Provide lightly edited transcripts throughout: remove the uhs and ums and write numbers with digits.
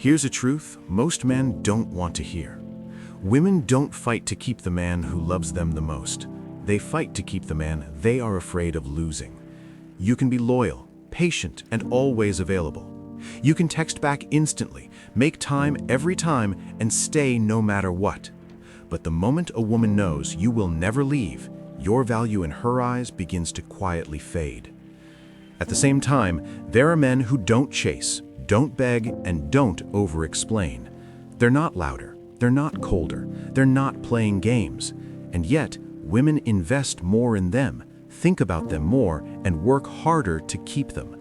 Here's a truth most men don't want to hear. Women don't fight to keep the man who loves them the most. They fight to keep the man they are afraid of losing. You can be loyal, patient, and always available. You can text back instantly, make time every time, and stay no matter what. But the moment a woman knows you will never leave, your value in her eyes begins to quietly fade. At the same time, there are men who don't chase, don't beg, and don't over-explain. They're not louder, they're not colder, they're not playing games. And yet, women invest more in them, think about them more, and work harder to keep them.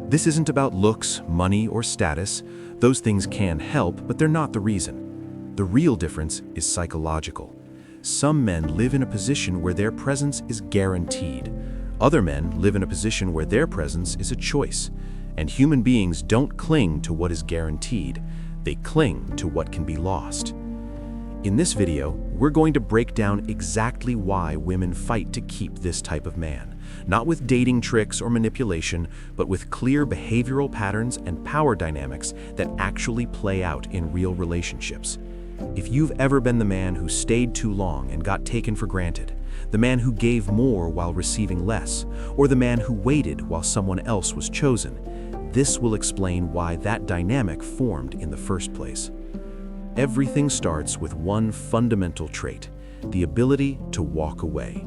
This isn't about looks, money, or status. Those things can help, but they're not the reason. The real difference is psychological. Some men live in a position where their presence is guaranteed. Other men live in a position where their presence is a choice. And human beings don't cling to what is guaranteed. They cling to what can be lost. In this video, we're going to break down exactly why women fight to keep this type of man. Not with dating tricks or manipulation, but with clear behavioral patterns and power dynamics that actually play out in real relationships. If you've ever been the man who stayed too long and got taken for granted, the man who gave more while receiving less, or the man who waited while someone else was chosen, this will explain why that dynamic formed in the first place. Everything starts with one fundamental trait, the ability to walk away.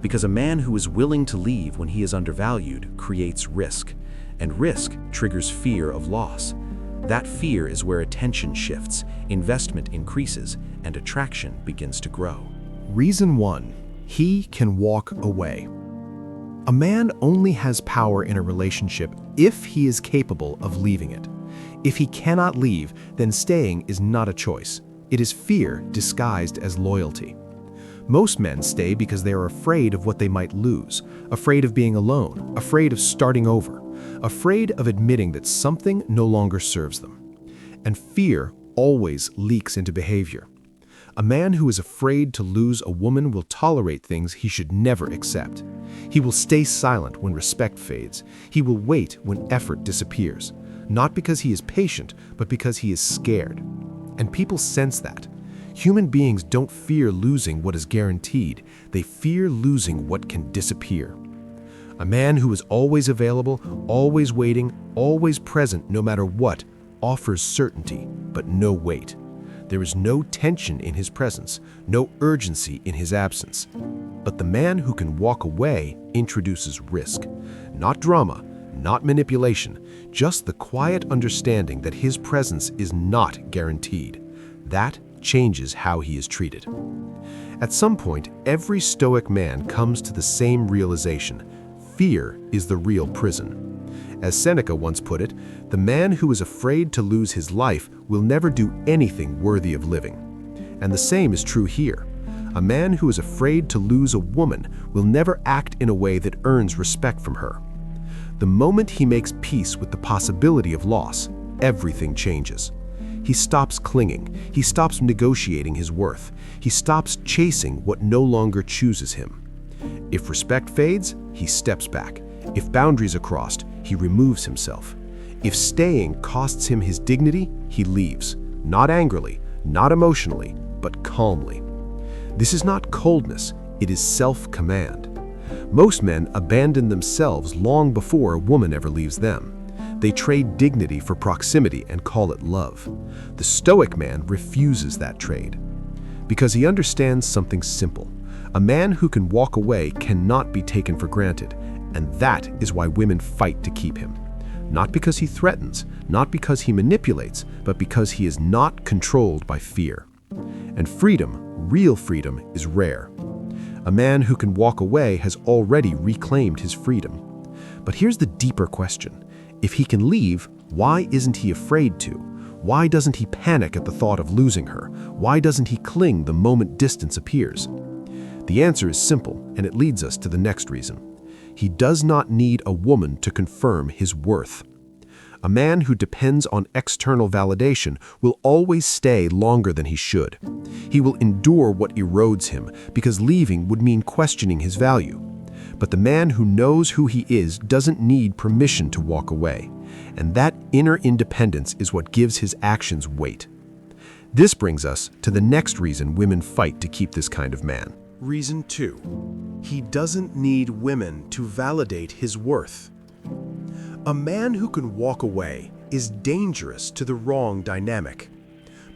Because a man who is willing to leave when he is undervalued creates risk, and risk triggers fear of loss. That fear is where attention shifts, investment increases, and attraction begins to grow. Reason 1. He can walk away. A man only has power in a relationship if he is capable of leaving it. If he cannot leave, then staying is not a choice. It is fear disguised as loyalty. Most men stay because they are afraid of what they might lose, afraid of being alone, afraid of starting over, afraid of admitting that something no longer serves them. And fear always leaks into behavior. A man who is afraid to lose a woman will tolerate things he should never accept. He will stay silent when respect fades. He will wait when effort disappears. Not because he is patient, but because he is scared. And people sense that. Human beings don't fear losing what is guaranteed. They fear losing what can disappear. A man who is always available, always waiting, always present no matter what, offers certainty, but no weight. There is no tension in his presence, no urgency in his absence. But the man who can walk away introduces risk. Not drama, not manipulation, just the quiet understanding that his presence is not guaranteed. That changes how he is treated. At some point, every Stoic man comes to the same realization: fear is the real prison. As Seneca once put it, the man who is afraid to lose his life will never do anything worthy of living. And the same is true here. A man who is afraid to lose a woman will never act in a way that earns respect from her. The moment he makes peace with the possibility of loss, everything changes. He stops clinging. He stops negotiating his worth. He stops chasing what no longer chooses him. If respect fades, he steps back. If boundaries are crossed, he removes himself. If staying costs him his dignity, he leaves. Not angrily, not emotionally, but calmly. This is not coldness, it is self-command. Most men abandon themselves long before a woman ever leaves them. They trade dignity for proximity and call it love. The Stoic man refuses that trade. Because he understands something simple. A man who can walk away cannot be taken for granted, and that is why women fight to keep him. Not because he threatens, not because he manipulates, but because he is not controlled by fear. And freedom, real freedom, is rare. A man who can walk away has already reclaimed his freedom. But here's the deeper question. If he can leave, why isn't he afraid to? Why doesn't he panic at the thought of losing her? Why doesn't he cling the moment distance appears? The answer is simple, and it leads us to the next reason. He does not need a woman to confirm his worth. A man who depends on external validation will always stay longer than he should. He will endure what erodes him, because leaving would mean questioning his value. But the man who knows who he is doesn't need permission to walk away. and that inner independence is what gives his actions weight. This brings us to the next reason women fight to keep this kind of man. Reason 2. He doesn't need women to validate his worth. A man who can walk away is dangerous to the wrong dynamic.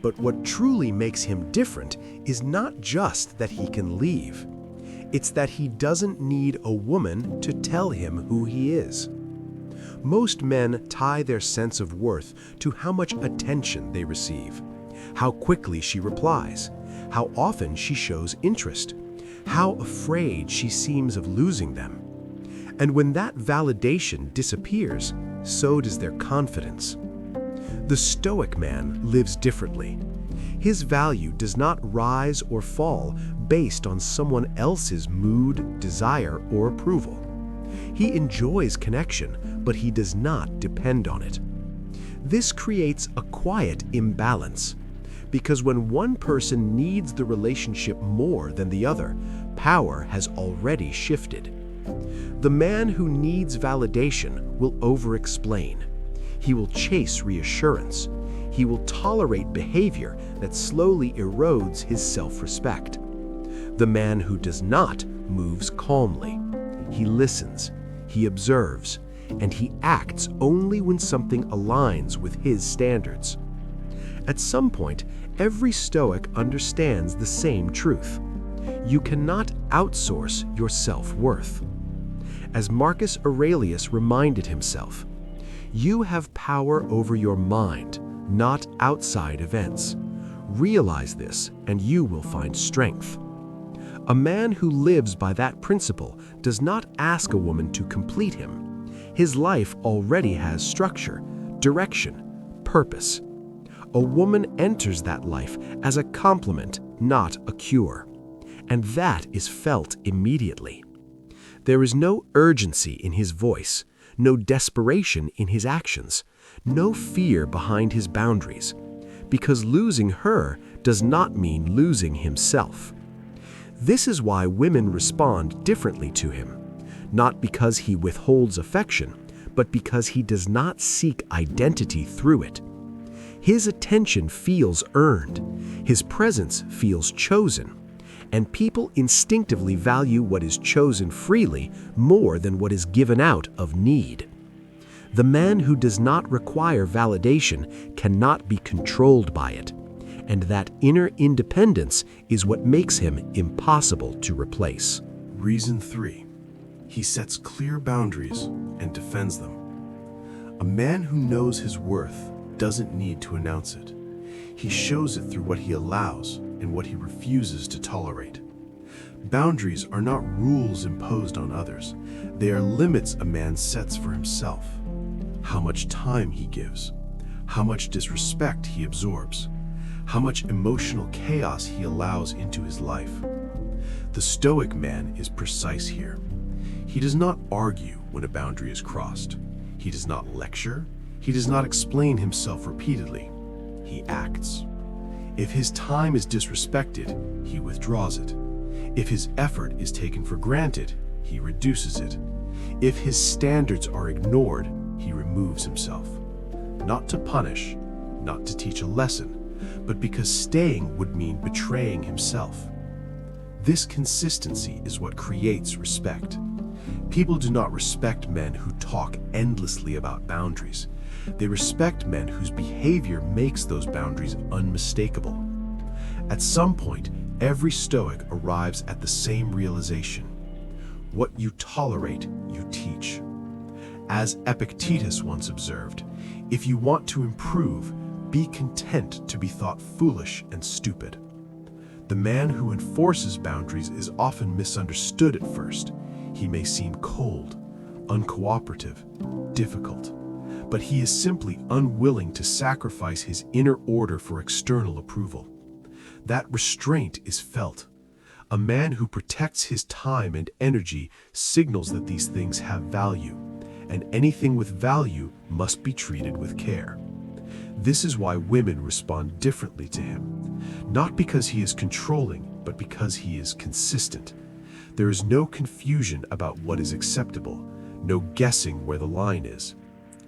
But what truly makes him different is not just that he can leave. It's that he doesn't need a woman to tell him who he is. Most men tie their sense of worth to how much attention they receive, how quickly she replies, how often she shows interest, how afraid she seems of losing them. And when that validation disappears, so does their confidence. The Stoic man lives differently. His value does not rise or fall based on someone else's mood, desire, or approval. He enjoys connection, but he does not depend on it. This creates a quiet imbalance, because when one person needs the relationship more than the other, power has already shifted. The man who needs validation will over-explain. He will chase reassurance. He will tolerate behavior that slowly erodes his self-respect. The man who does not moves calmly. He listens, he observes, and he acts only when something aligns with his standards. At some point, every Stoic understands the same truth. You cannot outsource your self-worth. As Marcus Aurelius reminded himself, you have power over your mind, not outside events. Realize this, and you will find strength. A man who lives by that principle does not ask a woman to complete him. His life already has structure, direction, purpose. A woman enters that life as a complement, not a cure. And that is felt immediately. There is no urgency in his voice, no desperation in his actions, no fear behind his boundaries, because losing her does not mean losing himself. This is why women respond differently to him, not because he withholds affection, but because he does not seek identity through it. His attention feels earned, his presence feels chosen, and people instinctively value what is chosen freely more than what is given out of need. The man who does not require validation cannot be controlled by it, and that inner independence is what makes him impossible to replace. Reason 3. He sets clear boundaries and defends them. A man who knows his worth doesn't need to announce it. He shows it through what he allows and what he refuses to tolerate. Boundaries are not rules imposed on others. They are limits a man sets for himself. How much time he gives, how much disrespect he absorbs, how much emotional chaos he allows into his life. The Stoic man is precise here. He does not argue when a boundary is crossed. He does not lecture. He does not explain himself repeatedly. He acts. If his time is disrespected, he withdraws it. If his effort is taken for granted, he reduces it. If his standards are ignored, he removes himself. Not to punish, not to teach a lesson, but because staying would mean betraying himself. This consistency is what creates respect. People do not respect men who talk endlessly about boundaries. They respect men whose behavior makes those boundaries unmistakable. At some point, every Stoic arrives at the same realization. What you tolerate, you teach. As Epictetus once observed, if you want to improve, be content to be thought foolish and stupid. The man who enforces boundaries is often misunderstood at first. He may seem cold, uncooperative, difficult, but he is simply unwilling to sacrifice his inner order for external approval. That restraint is felt. A man who protects his time and energy signals that these things have value, and anything with value must be treated with care. This is why women respond differently to him, not because he is controlling, but because he is consistent. There is no confusion about what is acceptable, no guessing where the line is.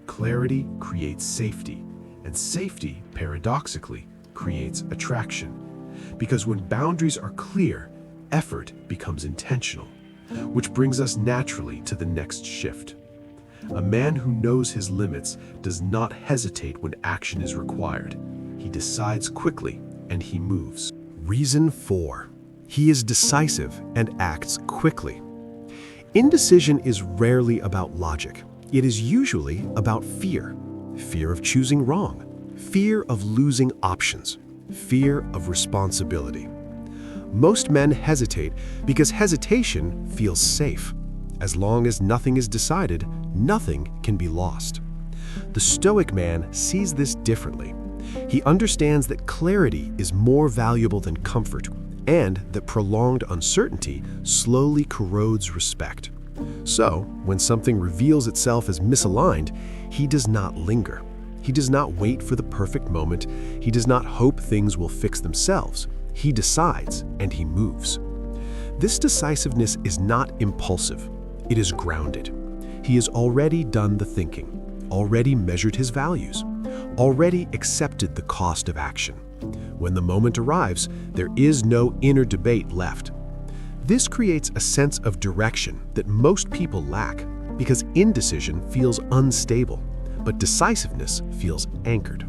Clarity creates safety, and safety, paradoxically, creates attraction. Because when boundaries are clear, effort becomes intentional, which brings us naturally to the next shift. A man who knows his limits does not hesitate when action is required. He decides quickly and he moves. Reason 4. He is decisive and acts quickly. Indecision is rarely about logic. It is usually about fear. Fear of choosing wrong. Fear of losing options. Fear of responsibility. Most men hesitate because hesitation feels safe. As long as nothing is decided, nothing can be lost. The Stoic man sees this differently. He understands that clarity is more valuable than comfort, and that prolonged uncertainty slowly corrodes respect. So, when something reveals itself as misaligned, he does not linger. He does not wait for the perfect moment. He does not hope things will fix themselves. He decides and he moves. This decisiveness is not impulsive. It is grounded. He has already done the thinking, already measured his values, already accepted the cost of action. When the moment arrives, there is no inner debate left. This creates a sense of direction that most people lack because indecision feels unstable, but decisiveness feels anchored.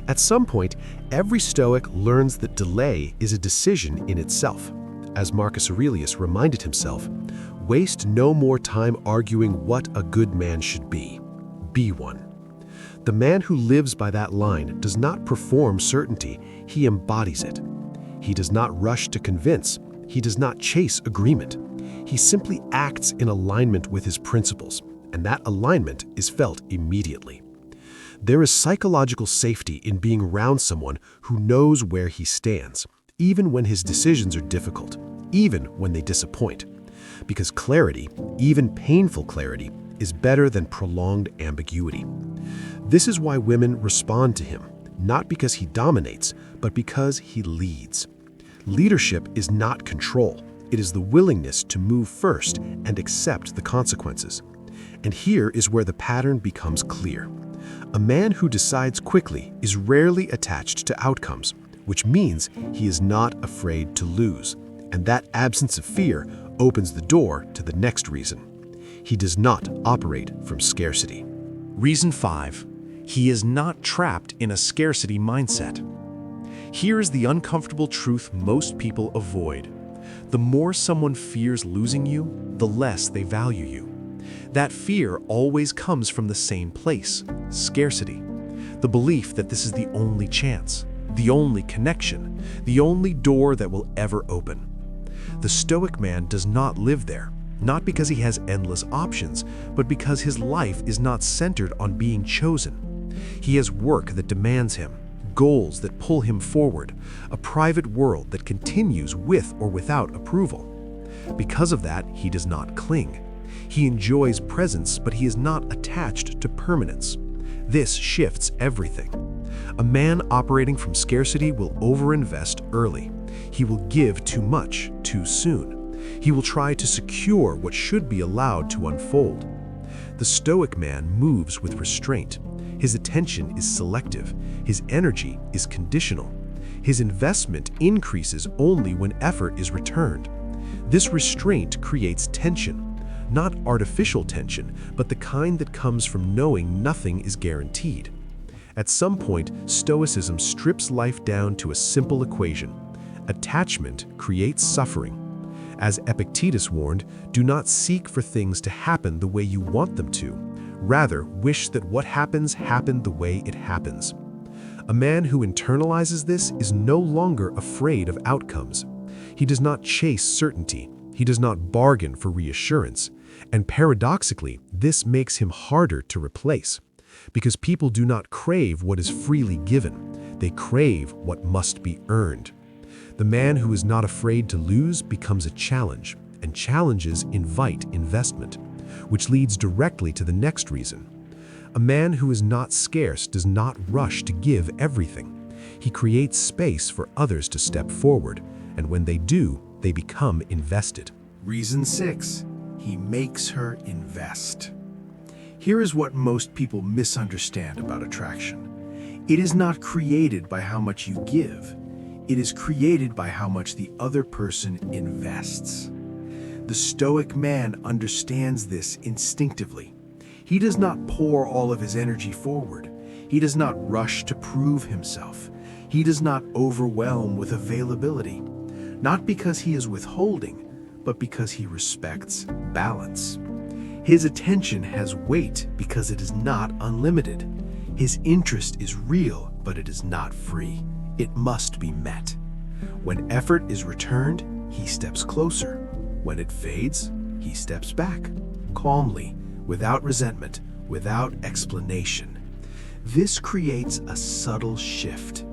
At some point, every Stoic learns that delay is a decision in itself. As Marcus Aurelius reminded himself, waste no more time arguing what a good man should be. Be one. The man who lives by that line does not perform certainty, he embodies it. He does not rush to convince, he does not chase agreement. He simply acts in alignment with his principles, and that alignment is felt immediately. There is psychological safety in being around someone who knows where he stands, even when his decisions are difficult, even when they disappoint. Because clarity, even painful clarity, is better than prolonged ambiguity. This is why women respond to him, not because he dominates, but because he leads. Leadership is not control. It is the willingness to move first and accept the consequences. And here is where the pattern becomes clear. A man who decides quickly is rarely attached to outcomes, which means he is not afraid to lose. And that absence of fear opens the door to the next reason. He does not operate from scarcity. Reason 5. He is not trapped in a scarcity mindset. Here is the uncomfortable truth most people avoid. The more someone fears losing you, the less they value you. That fear always comes from the same place, scarcity. The belief that this is the only chance, the only connection, the only door that will ever open. The Stoic man does not live there, not because he has endless options, but because his life is not centered on being chosen. He has work that demands him, goals that pull him forward, a private world that continues with or without approval. Because of that, he does not cling. He enjoys presence, but he is not attached to permanence. This shifts everything. A man operating from scarcity will overinvest early. He will give too much too soon. He will try to secure what should be allowed to unfold. The Stoic man moves with restraint. His attention is selective. His energy is conditional. His investment increases only when effort is returned. This restraint creates tension. Not artificial tension, but the kind that comes from knowing nothing is guaranteed. At some point, Stoicism strips life down to a simple equation. Attachment creates suffering. As Epictetus warned, do not seek for things to happen the way you want them to. Rather, wish that what happens happen the way it happens. A man who internalizes this is no longer afraid of outcomes. He does not chase certainty. He does not bargain for reassurance. And paradoxically, this makes him harder to replace. Because people do not crave what is freely given. They crave what must be earned. The man who is not afraid to lose becomes a challenge, and challenges invite investment, which leads directly to the next reason. A man who is not scarce does not rush to give everything. He creates space for others to step forward, and when they do, they become invested. Reason 6. He makes her invest. Here is what most people misunderstand about attraction. It is not created by how much you give. It is created by how much the other person invests. The Stoic man understands this instinctively. He does not pour all of his energy forward. He does not rush to prove himself. He does not overwhelm with availability, not because he is withholding, but because he respects balance. His attention has weight because it is not unlimited. His interest is real, but it is not free. It must be met. When effort is returned, he steps closer. When it fades, he steps back, calmly, without resentment, without explanation. This creates a subtle shift,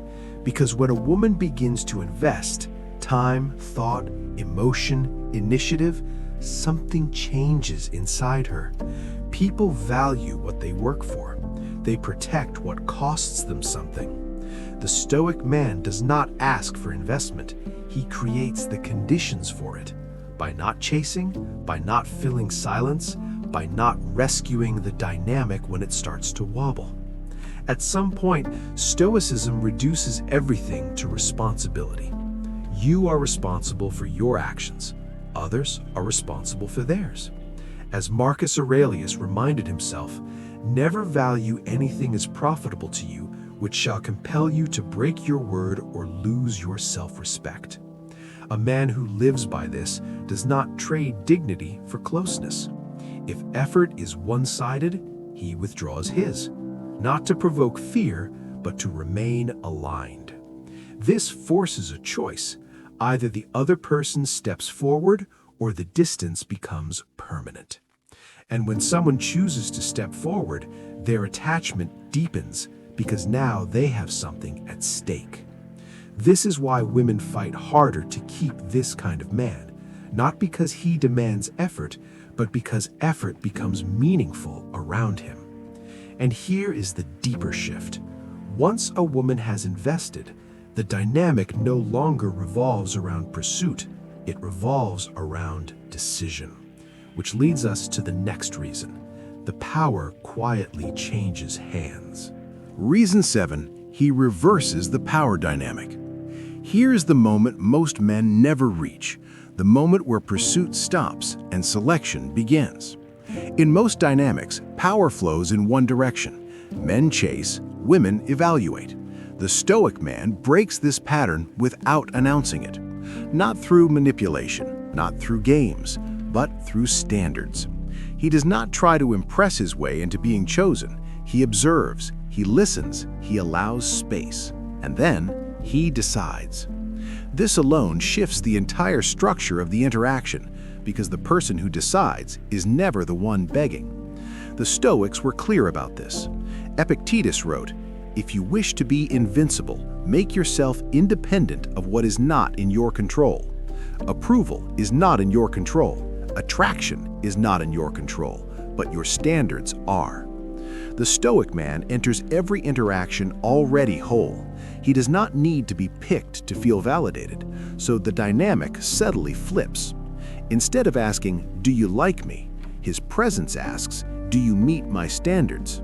because when a woman begins to invest time, thought, emotion, initiative, something changes inside her. People value what they work for. They protect what costs them something. The Stoic man does not ask for investment. He creates the conditions for it. By not chasing, by not filling silence, by not rescuing the dynamic when it starts to wobble. At some point, Stoicism reduces everything to responsibility. You are responsible for your actions. Others are responsible for theirs. As Marcus Aurelius reminded himself, never value anything as profitable to you which shall compel you to break your word or lose your self-respect. A man who lives by this does not trade dignity for closeness. If effort is one-sided, he withdraws his, not to provoke fear, but to remain aligned. This forces a choice. Either the other person steps forward or the distance becomes permanent. And when someone chooses to step forward, their attachment deepens because now they have something at stake. This is why women fight harder to keep this kind of man, not because he demands effort, but because effort becomes meaningful around him. And here is the deeper shift. Once a woman has invested, the dynamic no longer revolves around pursuit, it revolves around decision. Which leads us to the next reason. The power quietly changes hands. Reason 7, he reverses the power dynamic. Here's the moment most men never reach, the moment where pursuit stops and selection begins. In most dynamics, power flows in one direction. Men chase, women evaluate. The Stoic man breaks this pattern without announcing it. Not through manipulation, not through games, but through standards. He does not try to impress his way into being chosen. He observes, he listens, he allows space, and then he decides. This alone shifts the entire structure of the interaction because the person who decides is never the one begging. The Stoics were clear about this. Epictetus wrote, "If you wish to be invincible, make yourself independent of what is not in your control. Approval is not in your control. Attraction is not in your control, but your standards are." The Stoic man enters every interaction already whole. He does not need to be picked to feel validated, so the dynamic subtly flips. Instead of asking, "Do you like me?" his presence asks, "Do you meet my standards?"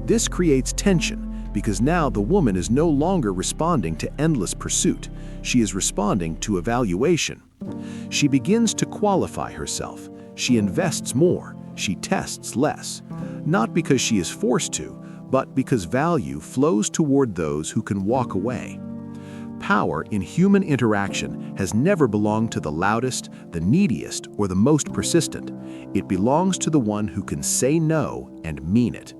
This creates tension, because now the woman is no longer responding to endless pursuit. She is responding to evaluation. She begins to qualify herself. She invests more. She tests less. Not because she is forced to, but because value flows toward those who can walk away. Power in human interaction has never belonged to the loudest, the neediest, or the most persistent. It belongs to the one who can say no and mean it.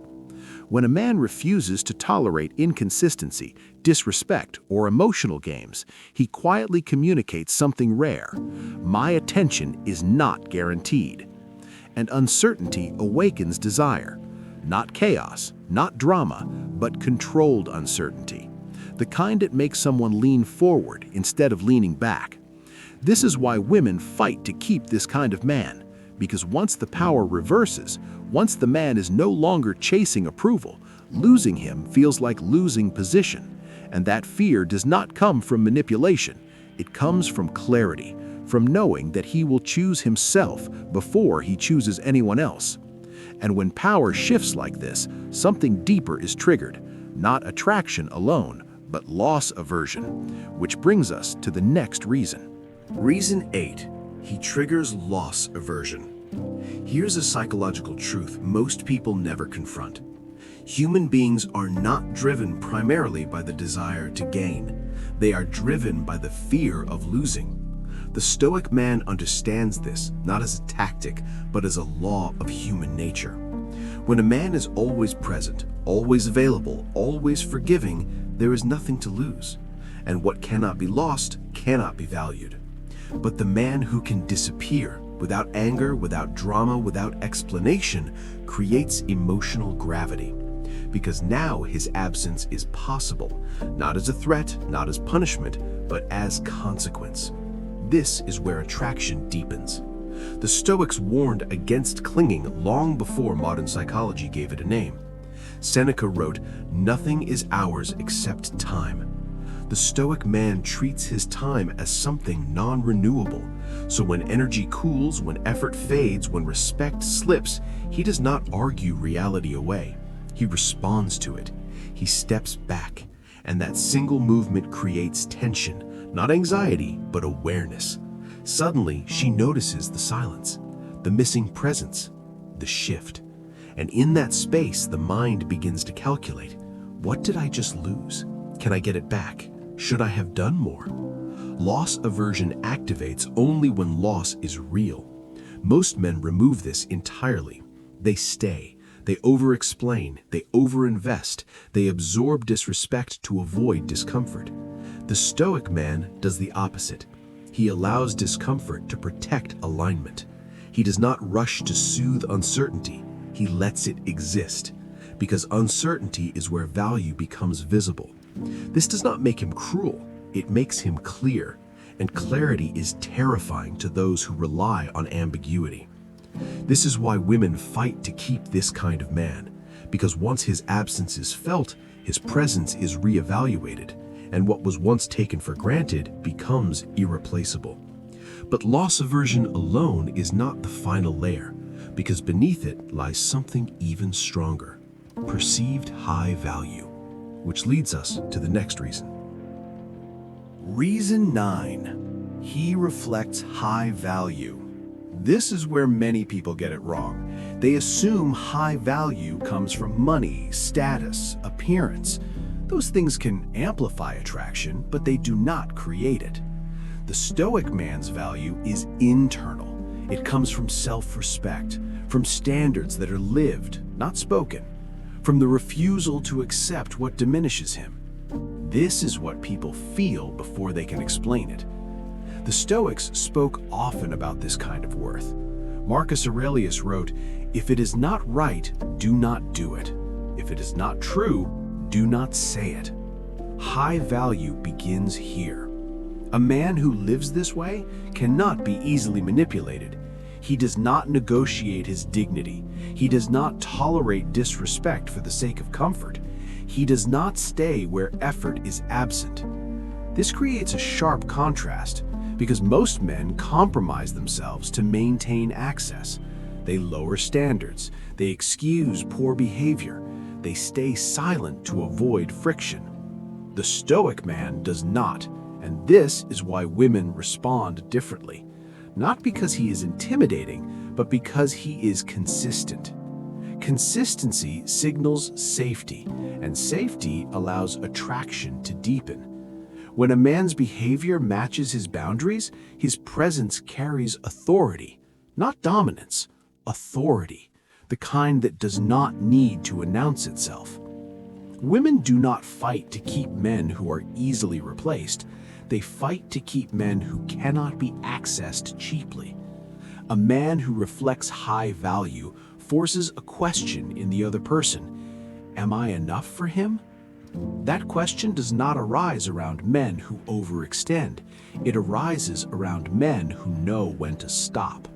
When a man refuses to tolerate inconsistency, disrespect, or emotional games, he quietly communicates something rare. My attention is not guaranteed. And uncertainty awakens desire. Not chaos, not drama, but controlled uncertainty. The kind that makes someone lean forward instead of leaning back. This is why women fight to keep this kind of man. Because once the power reverses, once the man is no longer chasing approval, losing him feels like losing position. And that fear does not come from manipulation. It comes from clarity, from knowing that he will choose himself before he chooses anyone else. And when power shifts like this, something deeper is triggered, not attraction alone, but loss aversion, which brings us to the next reason. Reason 8. He triggers loss aversion. Here's a psychological truth most people never confront. Human beings are not driven primarily by the desire to gain. They are driven by the fear of losing. The Stoic man understands this, not as a tactic, but as a law of human nature. When a man is always present, always available, always forgiving, there is nothing to lose. And what cannot be lost cannot be valued. But the man who can disappear, without anger, without drama, without explanation, creates emotional gravity. Because now his absence is possible, not as a threat, not as punishment, but as consequence. This is where attraction deepens. The Stoics warned against clinging long before modern psychology gave it a name. Seneca wrote, "Nothing is ours except time." The Stoic man treats his time as something non-renewable. So when energy cools, when effort fades, when respect slips, he does not argue reality away. He responds to it. He steps back. And that single movement creates tension, not anxiety, but awareness. Suddenly, she notices the silence, the missing presence, the shift. And in that space, the mind begins to calculate, what did I just lose? Can I get it back? Should I have done more? Loss aversion activates only when loss is real. Most men remove this entirely. They stay. They over-explain, they over-invest, they absorb disrespect to avoid discomfort. The Stoic man does the opposite. He allows discomfort to protect alignment. He does not rush to soothe uncertainty. He lets it exist, because uncertainty is where value becomes visible. This does not make him cruel. It makes him clear, and clarity is terrifying to those who rely on ambiguity. This is why women fight to keep this kind of man, because once his absence is felt, his presence is reevaluated, and what was once taken for granted becomes irreplaceable. But loss aversion alone is not the final layer, because beneath it lies something even stronger, perceived high value, which leads us to the next reason. Reason 9. He reflects high value. This is where many people get it wrong. They assume high value comes from money, status, appearance. Those things can amplify attraction, but they do not create it. The Stoic man's value is internal. It comes from self-respect, from standards that are lived, not spoken, from the refusal to accept what diminishes him. This is what people feel before they can explain it. The Stoics spoke often about this kind of worth. Marcus Aurelius wrote, "If it is not right, do not do it. If it is not true, do not say it." High value begins here. A man who lives this way cannot be easily manipulated. He does not negotiate his dignity. He does not tolerate disrespect for the sake of comfort. He does not stay where effort is absent. This creates a sharp contrast, because most men compromise themselves to maintain access. They lower standards, they excuse poor behavior, they stay silent to avoid friction. The Stoic man does not, and this is why women respond differently. Not because he is intimidating, but because he is consistent. Consistency signals safety, and safety allows attraction to deepen. When a man's behavior matches his boundaries, his presence carries authority, not dominance, authority, the kind that does not need to announce itself. Women do not fight to keep men who are easily replaced. They fight to keep men who cannot be accessed cheaply. A man who reflects high value forces a question in the other person. Am I enough for him? That question does not arise around men who overextend. It arises around men who know when to stop.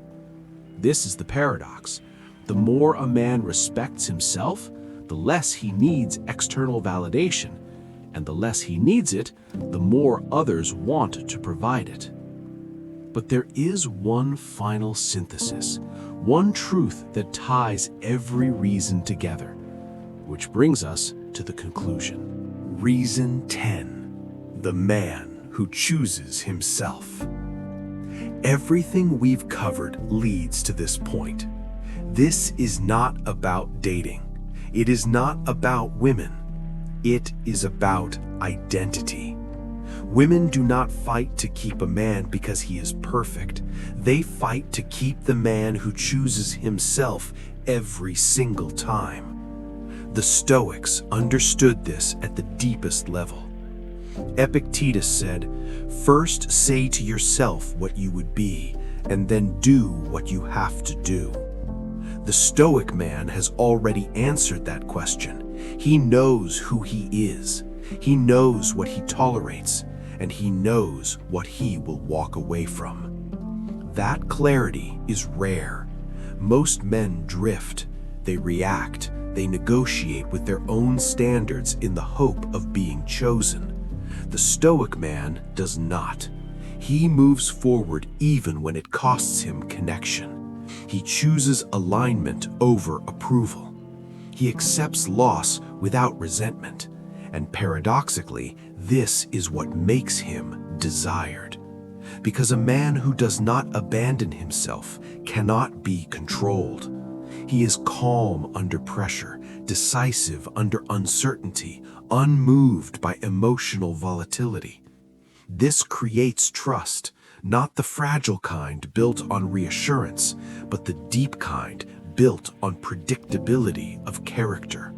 This is the paradox. The more a man respects himself, the less he needs external validation, and the less he needs it, the more others want to provide it. But there is one final synthesis, one truth that ties every reason together. Which brings us to the conclusion. Reason 10. The man who chooses himself. Everything we've covered leads to this point. This is not about dating. It is not about women. It is about identity. Women do not fight to keep a man because he is perfect. They fight to keep the man who chooses himself every single time. The Stoics understood this at the deepest level. Epictetus said, "First say to yourself what you would be, and then do what you have to do." The Stoic man has already answered that question. He knows who he is. He knows what he tolerates, and he knows what he will walk away from. That clarity is rare. Most men drift. They react. They negotiate with their own standards in the hope of being chosen. The Stoic man does not. He moves forward even when it costs him connection. He chooses alignment over approval. He accepts loss without resentment. And paradoxically, this is what makes him desired. Because a man who does not abandon himself cannot be controlled. He is calm under pressure, decisive under uncertainty, unmoved by emotional volatility. This creates trust, not the fragile kind built on reassurance, but the deep kind built on predictability of character.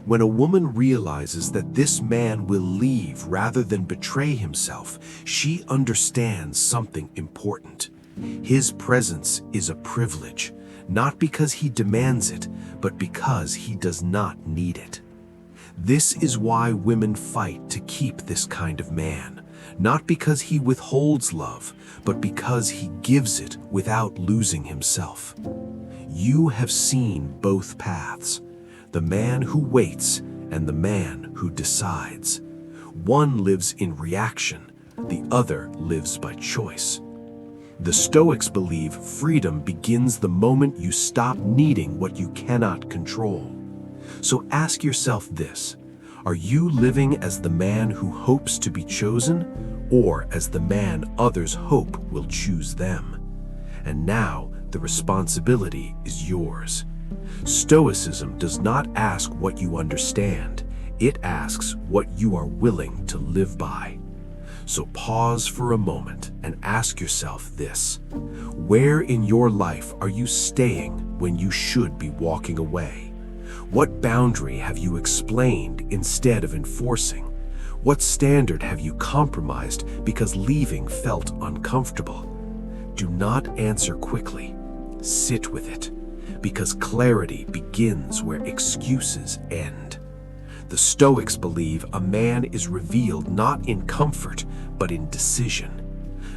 When a woman realizes that this man will leave rather than betray himself, she understands something important. His presence is a privilege, not because he demands it, but because he does not need it. This is why women fight to keep this kind of man, not because he withholds love, but because he gives it without losing himself. You have seen both paths, the man who waits and the man who decides. One lives in reaction, the other lives by choice. The Stoics believe freedom begins the moment you stop needing what you cannot control. So ask yourself this: are you living as the man who hopes to be chosen, or as the man others hope will choose them? And now the responsibility is yours. Stoicism does not ask what you understand, it asks what you are willing to live by. So pause for a moment and ask yourself this: where in your life are you staying when you should be walking away? What boundary have you explained instead of enforcing? What standard have you compromised because leaving felt uncomfortable? Do not answer quickly. Sit with it, because clarity begins where excuses end. The Stoics believe a man is revealed not in comfort, but in decision.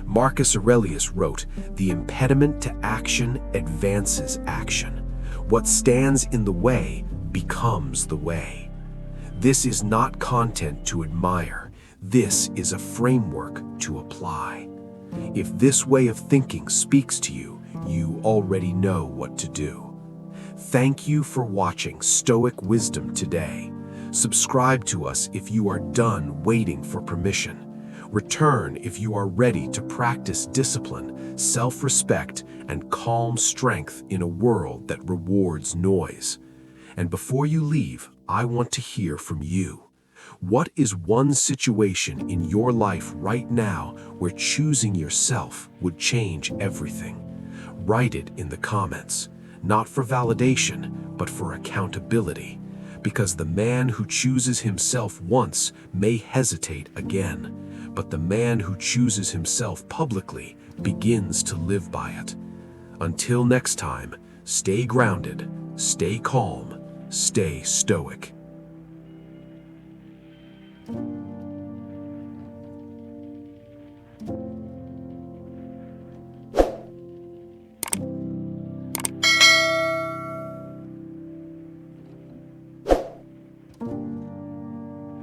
Marcus Aurelius wrote, "The impediment to action advances action. What stands in the way becomes the way." This is not content to admire. This is a framework to apply. If this way of thinking speaks to you, you already know what to do. Thank you for watching Stoic Wisdom today. Subscribe to us if you are done waiting for permission. Return if you are ready to practice discipline, self-respect, and calm strength in a world that rewards noise. And before you leave, I want to hear from you. What is one situation in your life right now where choosing yourself would change everything? Write it in the comments, not for validation, but for accountability. Because the man who chooses himself once may hesitate again, but the man who chooses himself publicly begins to live by it. Until next time, stay grounded, stay calm, stay stoic.